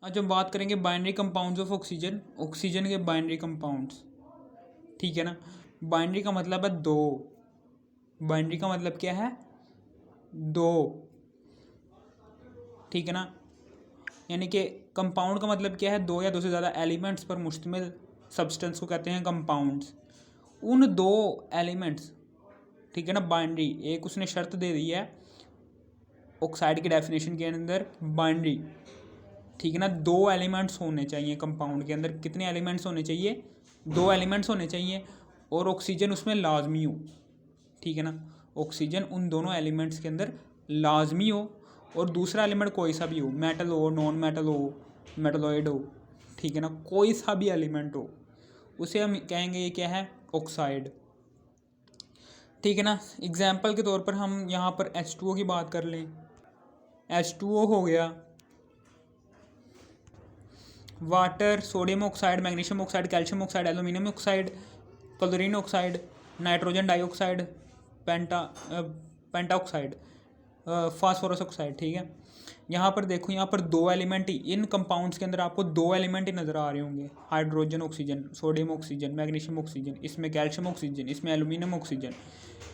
आज हम बात करेंगे binary compounds of oxygen, oxygen के बाइनरी कंपाउंड्स। ठीक है ना। बाइनरी का मतलब है दो। बाइनरी का मतलब क्या है? दो। ठीक है ना। यानी कि कंपाउंड का मतलब क्या है? दो या दो से ज़्यादा एलिमेंट्स पर मुश्तमिल सब्सटेंस को कहते हैं कंपाउंड्स। उन दो एलिमेंट्स, ठीक है ना, बाइनरी, एक उसने शर्त दे दी है ऑक्साइड की डेफिनेशन के अंदर, बाइनरी। ठीक है ना। दो एलिमेंट्स होने चाहिए कंपाउंड के अंदर। कितने एलिमेंट्स होने चाहिए? दो एलिमेंट्स होने चाहिए, और ऑक्सीजन उसमें लाजमी हो। ठीक है ना। ऑक्सीजन उन दोनों एलिमेंट्स के अंदर लाजमी हो, और दूसरा एलिमेंट कोई सा भी हो, मेटल हो, नॉन मेटल हो, मेटलॉइड हो, ठीक है ना, कोई सा भी एलिमेंट हो, उसे हम कहेंगे ये क्या है? ऑक्साइड। ठीक है ना। एग्जाम्पल के तौर पर हम यहाँ पर H2O की बात कर लें। H2O हो गया, water, sodium oxide, magnesium oxide, calcium oxide, aluminium oxide, chlorine oxide, nitrogen dioxide, पेंटा ऑक्साइड, फास्फोरस ऑक्साइड। ठीक है। यहाँ पर देखो, यहाँ पर दो एलिमेंट ही, इन कंपाउंड्स के अंदर आपको दो एलिमेंट ही नज़र आ रहे होंगे। Hydrogen oxygen, sodium oxygen, magnesium oxygen, इसमें कैल्शियम ऑक्सीजन, इसमें एल्यूमिनियम ऑक्सीजन,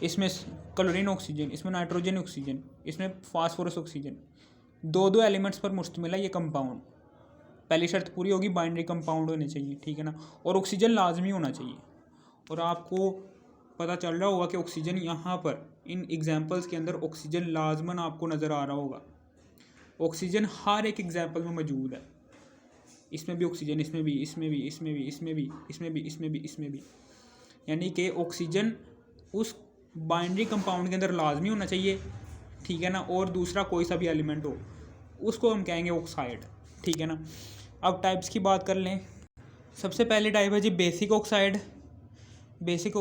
इसमें क्लोरीन ऑक्सीजन, इसमें नाइट्रोजन ऑक्सीजन, इसमें फास्फोरस ऑक्सीजन। दो दो एलिमेंट्स पर मुश्तमिल है ये कंपाउंड। पहली शर्त पूरी होगी, बाइनरी कंपाउंड होने चाहिए। ठीक है ना। और ऑक्सीजन लाजमी होना चाहिए। और आपको पता चल रहा होगा कि ऑक्सीजन यहाँ पर इन एग्जाम्पल्स के अंदर ऑक्सीजन लाजमन आपको नज़र आ रहा होगा। ऑक्सीजन हर एक एग्जाम्पल में मौजूद है। इसमें भी ऑक्सीजन, इसमें भी, इसमें भी, इसमें भी, इसमें भी, इसमें भी, इसमें भी, इसमें भी। यानी कि ऑक्सीजन उस बाइनरी कंपाउंड के अंदर लाजमी होना चाहिए। ठीक है ना। और दूसरा कोई सा भी एलिमेंट हो, उसको हम कहेंगे ऑक्साइड। ठीक है ना। अब टाइप्स की बात कर लें। सबसे पहले टाइप है जी basic oxide. Basic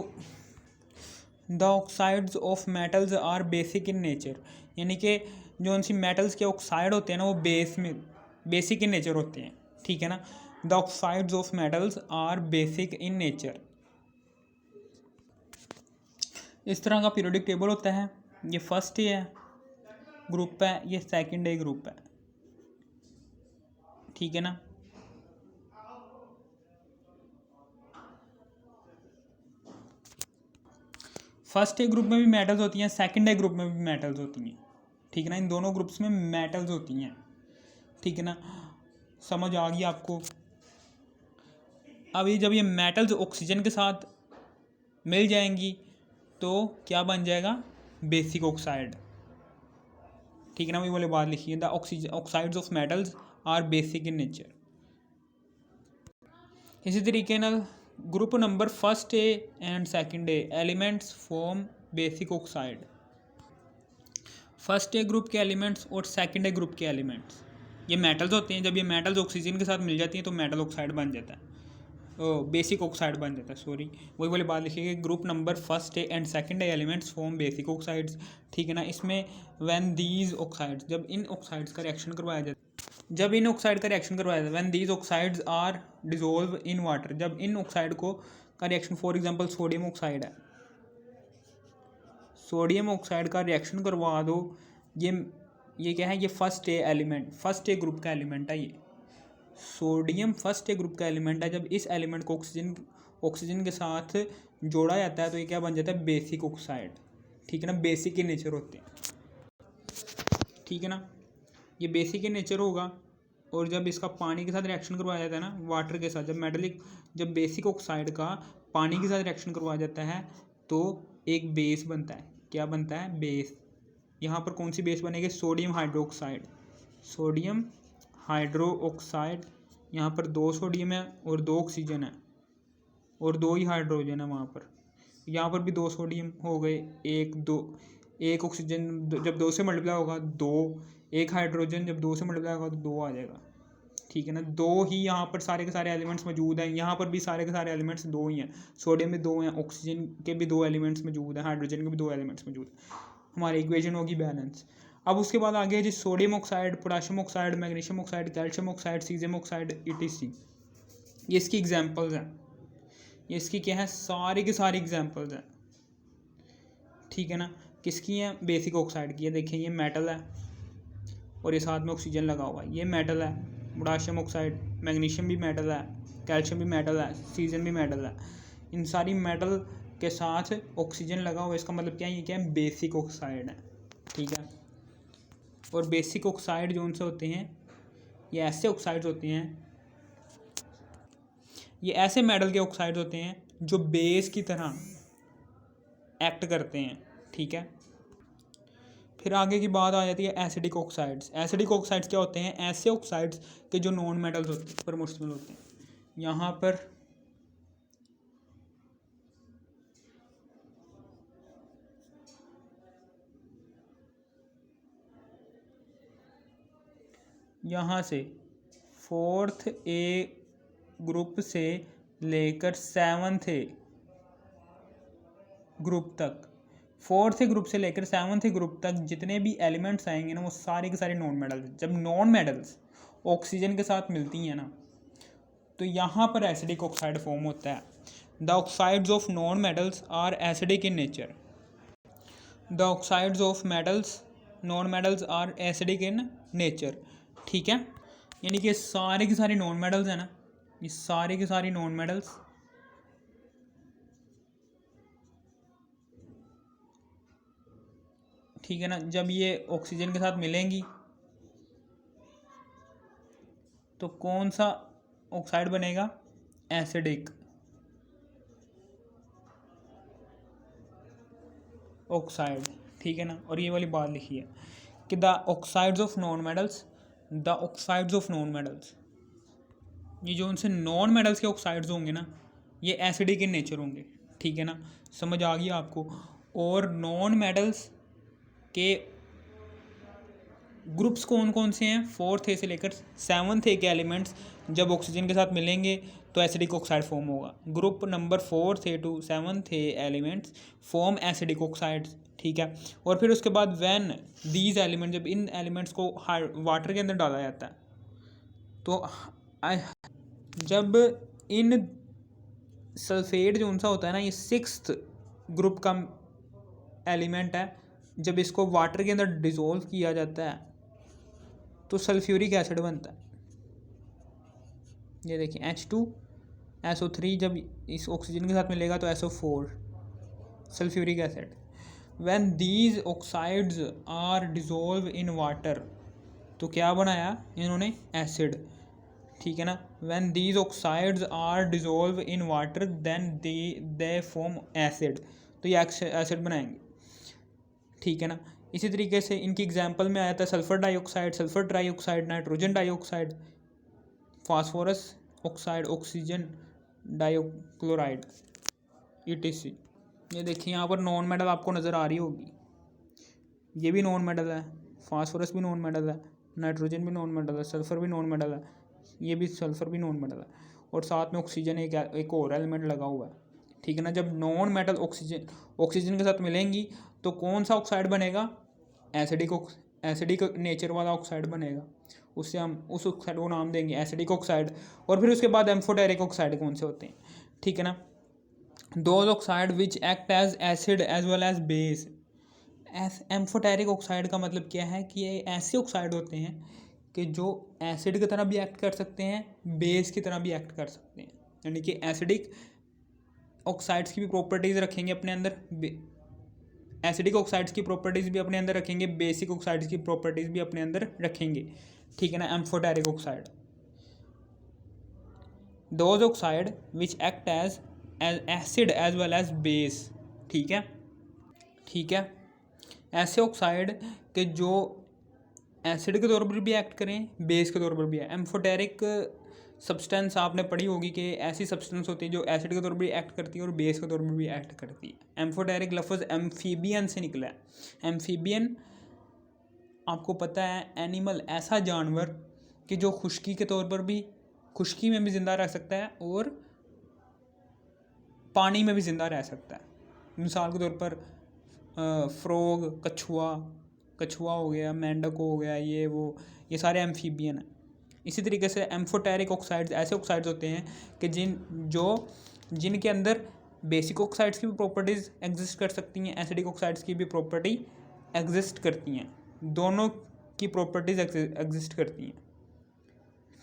the oxides of metals are basic in nature. यानी कि जो उनसी मेटल्स के ऑक्साइड होते हैं ना, वो बेसिक इन नेचर होते हैं। ठीक है ना। The oxides of metals are basic in nature. इस तरह का पीरियोडिक टेबल होता है। ये फर्स्ट है ग्रुप है, ये सेकंड ए ग्रुप है। ठीक है ना। फर्स्ट ए ग्रुप में भी मेटल्स होती हैं, सेकंड ए ग्रुप में भी मेटल्स होती हैं। ठीक है ना। इन दोनों ग्रुप्स में मेटल्स होती हैं। ठीक है ना। समझ आ गई आपको? अब ये जब ये मेटल्स ऑक्सीजन के साथ मिल जाएंगी तो क्या बन जाएगा? Basic oxide. ठीक है ना। वही वाली बात लिखी है, the oxides of metals are basic in nature. इसी तरीके ना group number first A and second A elements form basic oxide. First A group के एलिमेंट्स और सेकंड ए ग्रुप के एलिमेंट्स ये मेटल्स होते हैं। जब ये मेटल्स ऑक्सीजन के साथ मिल जाती हैं तो मेटल ऑक्साइड बन जाता है, बेसिक ऑक्साइड बन जाता है। सॉरी, वही वाली बात लिखिए, group number first A and second A elements form basic oxides. ठीक है ना। इसमें व्हेन दीज ऑक्साइड्स, जब इन ऑक्साइड्स का रिएक्शन करवाया जाता है, when these oxides are dissolve in water, जब इन ऑक्साइड को का reaction, for example sodium oxide है, सोडियम ऑक्साइड का रिएक्शन करवा दो, ये क्या है? ये first A element, first A group का एलिमेंट है। ये सोडियम फर्स्ट ए ग्रुप का एलिमेंट है। जब इस एलिमेंट को ऑक्सीजन के साथ जोड़ा जाता है तो ये क्या बन जाता है? Basic oxide. ठीक है ना। बेसिक इन नेचर होते हैं। ठीक है ना। ये बेसिक इन नेचर होगा। और जब इसका पानी के साथ रिएक्शन करवाया जाता है ना, वाटर के साथ, जब बेसिक ऑक्साइड का पानी के साथ रिएक्शन करवाया जाता है तो एक बेस बनता है। क्या बनता है? बेस। यहाँ पर कौन सी बेस बनेगी? Sodium hydroxide. Sodium hydroxide. यहाँ पर दो सोडियम है और दो ऑक्सीजन है और दो ही हाइड्रोजन है वहाँ पर। यहाँ पर भी दो सोडियम हो गए, एक ऑक्सीजन जब दो से मल्टीप्लाई होगा दो, एक हाइड्रोजन जब दो से मल्टीप्लाई होगा तो दो आ जाएगा। ठीक है ना। दो ही यहाँ पर सारे के सारे एलिमेंट्स मौजूद हैं। यहाँ पर भी सारे के सारे एलिमेंट्स दो ही हैं। सोडियम में दो हैं, ऑक्सीजन के भी दो एलिमेंट्स मौजूद हैं, हाइड्रोजन के भी दो एलिमेंट्स मौजूद हैं। हमारी इक्वेशन होगी बैलेंस। अब उसके बाद आगे है जी sodium oxide, potassium oxide, magnesium oxide, calcium oxide, caesium oxide, ETC। ये इसकी एग्जाम्पल्स हैं। ये इसकी क्या है? सारी की सारी एग्जाम्पल्स हैं। ठीक है ना। किसकी है? बेसिक ऑक्साइड की है। देखिए ये मेटल है और ये साथ में ऑक्सीजन लगा हुआ है, ये मेटल है, पोटाशियम ऑक्साइड, मैग्नीशियम भी मेटल है, कैल्शियम भी मेटल है, सीजन भी मेटल है। इन सारी मेटल के साथ ऑक्सीजन लगा हुआ, इसका मतलब क्या है, ये क्या है, बेसिक ऑक्साइड है। ठीक है। और बेसिक ऑक्साइड जो उनसे होते हैं, ये ऐसे ऑक्साइड्स होते हैं, ये ऐसे मेटल के ऑक्साइड्स होते हैं जो बेस की तरह एक्ट करते हैं। ठीक है। फिर आगे की बात आ जाती है एसिडिक ऑक्साइड्स। एसिडिक ऑक्साइड्स क्या होते हैं, ऐसे ऑक्साइड्स के जो नॉन मेटल्स पर मुश्तमिल होते हैं। यहाँ पर यहाँ से 4th ए ग्रुप से लेकर 7th ए ग्रुप तक, 4th ग्रुप से लेकर 7th ग्रुप तक जितने भी एलिमेंट्स आएंगे ना, वो सारे के सारे नॉन मेटल्स। जब नॉन मेटल्स ऑक्सीजन के साथ मिलती हैं ना, तो यहाँ पर एसिडिक ऑक्साइड फॉर्म होता है। The oxides of non metals are acidic in nature. The oxides of metals non metals are acidic in nature. ठीक है। यानी कि सारे के सारे नॉन मेटल्स हैं ना, ये सारे के सारे नॉन मेटल्स ठीक है ना, जब ये ऑक्सीजन के साथ मिलेंगी तो कौन सा ऑक्साइड बनेगा, एसिडिक ऑक्साइड। ठीक है ना। और ये वाली बात लिखी है कि the oxides of non metals, the oxides of non metals, ये जो उनसे नॉन मेटल्स के ऑक्साइड्स होंगे ना, ये एसिडिक इन नेचर होंगे। ठीक है ना, समझ आ गई आपको। और नॉन मेटल्स के ग्रुप्स कौन कौन से हैं, 4th ए से लेकर 7th ए के एलिमेंट्स जब ऑक्सीजन के साथ मिलेंगे तो एसिडिक ऑक्साइड फॉर्म होगा। Group number 4th A to 7th A elements form acidic oxides. ठीक है। और फिर उसके बाद व्हेन दीज एलिमेंट, जब इन एलिमेंट्स को वाटर के अंदर डाला जाता है, तो जब इन सल्फेट जो उनसा होता है ना, ये 6th ग्रुप का एलिमेंट है, जब इसको वाटर के अंदर डिसॉल्व किया जाता है तो सल्फ्यूरिक एसिड बनता है। ये देखिए H2SO3 जब इस ऑक्सीजन के साथ मिलेगा तो SO4 sulphuric acid. When these oxides are dissolve in water, तो क्या बनाया इन्होंने, एसिड। ठीक है ना। When these oxides are dissolve in water then they form acid, तो ये एसिड बनाएंगे। ठीक है ना। इसी तरीके से इनकी एग्जांपल में आया था sulphur dioxide, sulphur trioxide, nitrogen dioxide, phosphorus oxide, oxygen dichloride, ETC। ये देखिए यहाँ पर नॉन मेटल आपको नज़र आ रही होगी, ये भी नॉन मेटल है, फास्फोरस भी नॉन मेटल है, नाइट्रोजन भी नॉन मेटल है, सल्फर भी नॉन मेटल है, ये भी सल्फर भी नॉन मेटल है, और साथ में ऑक्सीजन एक और एलिमेंट लगा हुआ है। ठीक है ना। जब नॉन मेटल ऑक्सीजन के साथ मिलेंगी तो कौन सा ऑक्साइड बनेगा, एसिडिक नेचर वाला ऑक्साइड बनेगा। उससे हम उस ऑक्साइड को नाम देंगे एसिडिक ऑक्साइड। और फिर उसके बाद एम्फोटेरिक ऑक्साइड कौन से होते हैं। ठीक है ना। Those oxide which act as acid as well as base. Amphoteric oxide का मतलब क्या है कि ये ऐसे ऑक्साइड होते हैं कि जो एसिड की तरह भी एक्ट कर सकते हैं, बेस की तरह भी एक्ट कर सकते हैं। यानी कि एसिडिक ऑक्साइड्स की भी प्रॉपर्टीज़ रखेंगे अपने अंदर, एसिडिक ऑक्साइड्स की प्रॉपर्टीज़ भी अपने अंदर रखेंगे, बेसिक ऑक्साइड्स की प्रॉपर्टीज़ भी अपने अंदर रखेंगे। ठीक है ना। Amphoteric oxide, those oxide which act as acid as well as base. ठीक है। ठीक है। ऐसे ऑक्साइड के जो एसिड के तौर पर भी एक्ट करें, बेस के तौर पर भी है। एम्फोटेरिक सब्सटेंस आपने पढ़ी होगी कि ऐसी सब्सटेंस होती है जो एसिड के तौर पर भी एक्ट करती है और बेस के तौर पर भी एक्ट करती है। एम्फोटेरिक लफ्ज़ एम्फीबियन से निकला है। एम्फीबियन आपको पता है एनिमल, ऐसा जानवर कि जो खुश्की के तौर पर भी, खुश्की में भी ज़िंदा रह सकता है और पानी में भी ज़िंदा रह सकता है। मिसाल के तौर पर फ्रॉग, कछुआ हो गया, मेंढक हो गया, ये सारे एम्फीबियन हैं। इसी तरीके से एम्फोटेरिक ऑक्साइड्स ऐसे ऑक्साइड्स होते हैं कि जिनके अंदर बेसिक ऑक्साइड्स की भी प्रॉपर्टीज़ एग्जिस्ट कर सकती हैं, एसिडिक ऑक्साइड्स की भी प्रॉपर्टी एग्जिस्ट करती हैं, दोनों की प्रॉपर्टीज़ एग्जिस्ट करती हैं।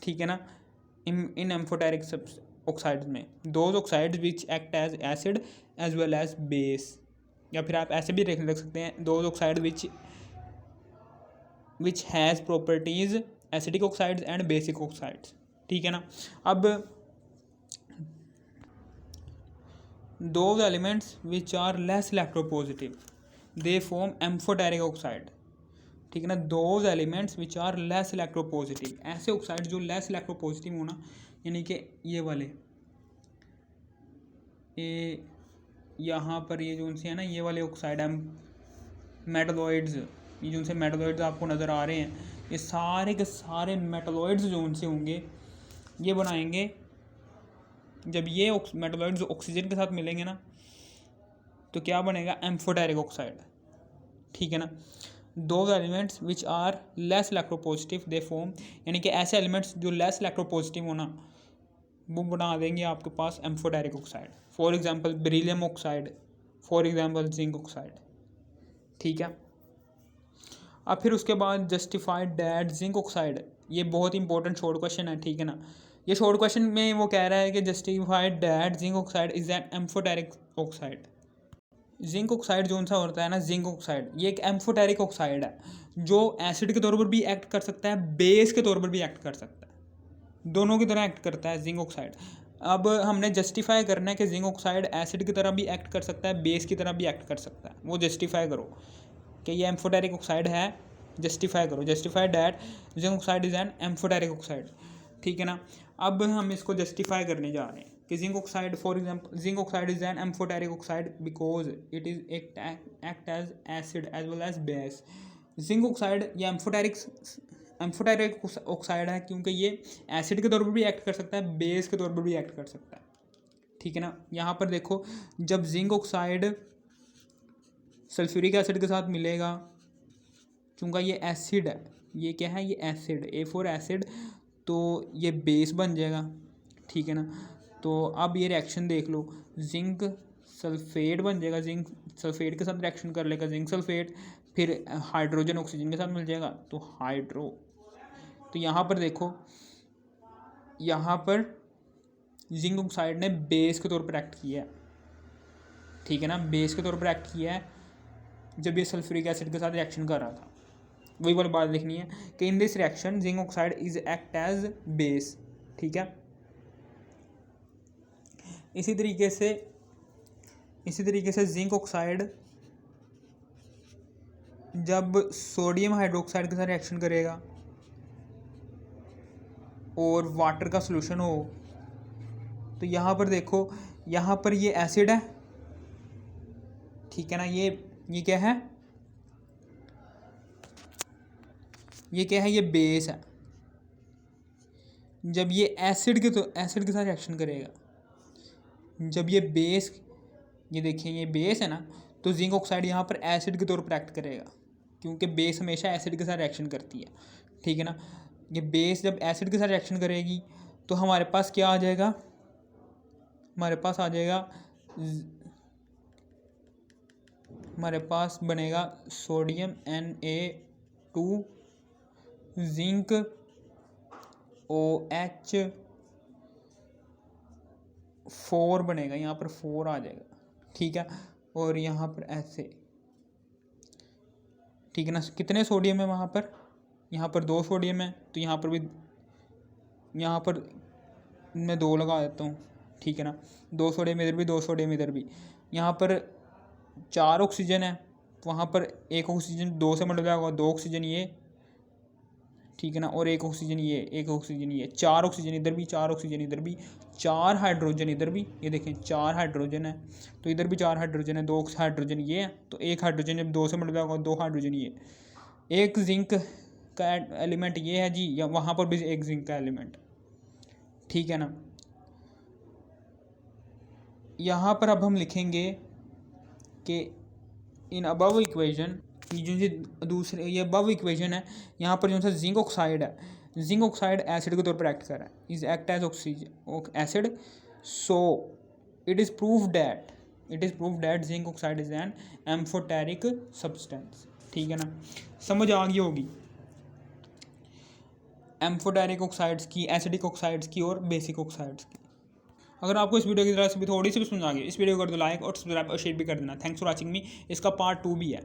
ठीक है ना, इन एम्फोटेरिक ऑक्साइड्स में those oxides which act as acid as well as base, या फिर आप ऐसे भी लिख सकते हैं those oxide which has properties acidic oxides and basic oxides. ठीक है ना। अब those elements which are less electropositive they form amphoteric oxide। ठीक है ना, those elements which are less electropositive, ऐसे ऑक्साइड जो लेस इलेक्ट्रोपॉजिटिव होना, यानी कि ये वाले ये यहाँ पर ये जो उनसे है ना, ये वाले ऑक्साइड है मेटलॉइड्स, ये जो उनसे मेटलॉइड्स आपको नज़र आ रहे हैं, ये सारे के सारे मेटलॉइड्स जो उनसे होंगे ये बनाएंगे, जब ये मेटलॉइड्स ऑक्सीजन के साथ मिलेंगे ना तो क्या बनेगा, एम्फोटेरिक ऑक्साइड। ठीक है ना। दो elements which are less electropositive they form, यानी कि ऐसे एलिमेंट्स जो लेस इलेक्ट्रोपॉजिटिव होना वो बना देंगे आपके पास amphoteric oxide. For example beryllium oxide, for example zinc oxide. ठीक है। अब फिर उसके बाद जस्टिफाइड दैट जिंक ऑक्साइड, ये बहुत इंपॉर्टेंट शॉर्ट क्वेश्चन है। ठीक है ना, ये शॉर्ट क्वेश्चन में वो कह रहा है कि justified that zinc oxide is an amphoteric oxide. Zinc oxide जो सा होता है ना, जिंक ऑक्साइड ये एक एम्फोटेरिक ऑक्साइड है जो एसिड के तौर पर भी एक्ट कर सकता है, बेस के तौर पर भी एक्ट कर सकता है, दोनों की तरह एक्ट करता है जिंक ऑक्साइड। अब हमने जस्टिफाई करना है कि जिंक ऑक्साइड एसिड की तरह भी एक्ट कर सकता है, बेस की तरह भी एक्ट कर सकता है। वो जस्टिफाई करो कि ये एम्फोटेरिक ऑक्साइड है, जस्टिफाई करो, justify that zinc oxide is an amphoteric oxide. ठीक है ना। अब हम इसको जस्टिफाई करने जा रहे हैं कि zinc oxide, for example zinc oxide is an amphoteric oxide because it is act as acid as well as base. Zinc oxide या एम्फोटेरिक ऑक्साइड है क्योंकि ये एसिड के तौर पर भी एक्ट कर सकता है, बेस के तौर पर भी एक्ट कर सकता है। ठीक है ना। यहाँ पर देखो, जब जिंक ऑक्साइड सल्फ्यूरिक एसिड के साथ मिलेगा, चूँकि ये एसिड है, ये क्या है, ये एसिड, A4 एसिड, तो ये बेस बन जाएगा। ठीक है ना। तो अब ये रिएक्शन देख लो, जिंक सल्फेट बन जाएगा, जिंक सल्फेट के साथ रिएक्शन कर लेगा जिंक सल्फेट, फिर हाइड्रोजन ऑक्सीजन के साथ मिल जाएगा तो हाइड्रो। तो यहाँ पर देखो, यहाँ पर जिंक ऑक्साइड ने बेस के तौर पर एक्ट किया है। ठीक है ना, बेस के तौर पर एक्ट किया है जब ये सल्फ्यूरिक एसिड के साथ रिएक्शन कर रहा था। वही वाली बात लिखनी है कि in this reaction zinc oxide is act as base. ठीक है। इसी तरीके से जिंक ऑक्साइड जब सोडियम हाइड्रोक्साइड के साथ रिएक्शन करेगा और वाटर का सॉल्यूशन हो, तो यहाँ पर देखो, यहाँ पर ये एसिड है। ठीक है ना, ये क्या है, ये बेस है। जब ये एसिड के साथ रिएक्शन करेगा, जब ये बेस, ये देखिए ये बेस है ना, तो जिंक ऑक्साइड यहाँ पर एसिड के तौर पर एक्ट करेगा क्योंकि बेस हमेशा एसिड के साथ रिएक्शन करती है। ठीक है ना। ये बेस जब एसिड के साथ रिएक्शन करेगी तो हमारे पास क्या आ जाएगा, हमारे पास बनेगा सोडियम Na2 जिंक OH4 बनेगा, यहाँ पर 4 आ जाएगा। ठीक है। और यहाँ पर ऐसे, ठीक है ना, कितने सोडियम है वहाँ पर, यहाँ पर 2 सोडियम है, तो यहाँ पर भी, यहाँ पर मैं 2 लगा देता हूँ। ठीक है ना, 2 सोडियम इधर भी, 2 सोडियम इधर भी। यहाँ पर 4 ऑक्सीजन है, वहाँ पर 1 ऑक्सीजन 2 से मल्टीप्लाई होगा, 2 ऑक्सीजन ये, ठीक है ना, और 1 ऑक्सीजन ये, 1 ऑक्सीजन ये, 4 ऑक्सीजन इधर भी, 4 ऑक्सीजन इधर भी, 4 हाइड्रोजन इधर भी। ये देखें 4 हाइड्रोजन है, तो इधर भी 4 हाइड्रोजन है, 2 हाइड्रोजन ये है, तो 1 हाइड्रोजन जब 2 से मल्टीप्लाई होगा, 2 हाइड्रोजन ये। एक जिंक का एलिमेंट ये है जी, या वहाँ पर भी एक जिंक का एलिमेंट। ठीक है ना। यहाँ पर अब हम लिखेंगे कि इन अबव इक्वेशन, ये दूसरे अबव इक्वेशन है, यहाँ पर जो सा जिंक ऑक्साइड है, जिंक ऑक्साइड एसिड के तौर पर एक्ट कर रहा है, is act as oxygen acid, so it is prove that zinc oxide is an amphoteric substance. ठीक है ना, समझ आ गई होगी। एम्फोटेरिक ऑक्साइड्स की, एसिडिक ऑक्साइड्स की और बेसिक ऑक्साइड्स की। अगर आपको इस वीडियो की तरह से भी थोड़ी सी भी समझ आ गई, इस वीडियो को कर दो लाइक और सब्सक्राइब और शेयर भी कर देना। थैंक्स फॉर वॉचिंग मी। इसका पार्ट 2 भी है।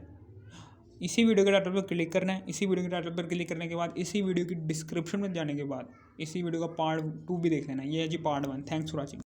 इसी वीडियो के टाइटल पर क्लिक करना है। इसी वीडियो के टाइटल पर क्लिक करने के बाद इसी वीडियो की डिस्क्रिप्शन में जाने के बाद इसी वीडियो का पार्ट 2 भी देख लेना। ये है जी पार्ट 1। Thanks for watching.